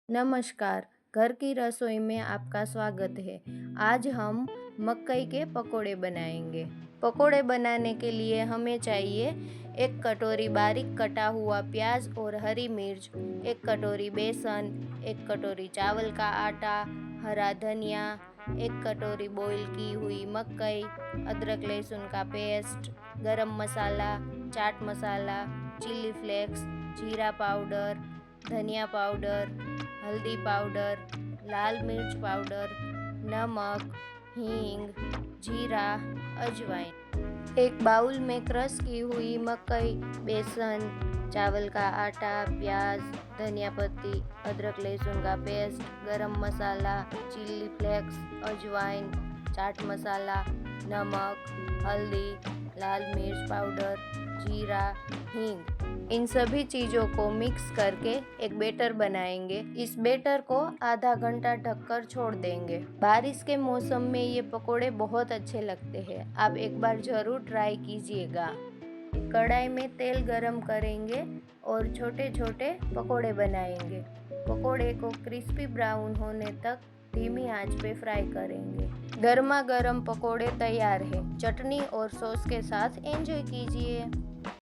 नमस्कार, घर की रसोई में आपका स्वागत है। आज हम मकई के पकोड़े बनाएंगे। पकोड़े बनाने के लिए हमें चाहिए 1 कटोरी बारीक कटा हुआ प्याज और हरी मिर्च, 1 कटोरी बेसन, 1 कटोरी चावल का आटा, हरा धनिया, 1 कटोरी बॉईल की हुई मकई, अदरक लहसुन का पेस्ट, गरम मसाला, चाट मसाला, चिली फ्लेक्स, जीरा पाउडर, धनिया पाउडर, हल्दी पाउडर, लाल मिर्च पाउडर, नमक, हींग, जीरा, अजवाइन। एक बाउल में क्रश की हुई मकई, बेसन, चावल का आटा, प्याज, धनिया पत्ती, अदरक लहसुन का पेस्ट, गरम मसाला, चिली फ्लेक्स, अजवाइन, चाट मसाला, नमक, हल्दी, लाल मिर्च पाउडर, जीरा, हींग, इन सभी चीज़ों को मिक्स करके एक बैटर बनाएंगे। इस बैटर को आधा घंटा ढककर छोड़ देंगे। बारिश के मौसम में ये पकोड़े बहुत अच्छे लगते हैं। आप एक बार ज़रूर ट्राई कीजिएगा। कढ़ाई में तेल गरम करेंगे और छोटे छोटे पकोड़े बनाएंगे। पकोड़े को क्रिस्पी ब्राउन होने तक धीमी आंच पे फ्राई करेंगे। गर्मा गर्म पकोड़े तैयार है। चटनी और सॉस के साथ एंजॉय कीजिए।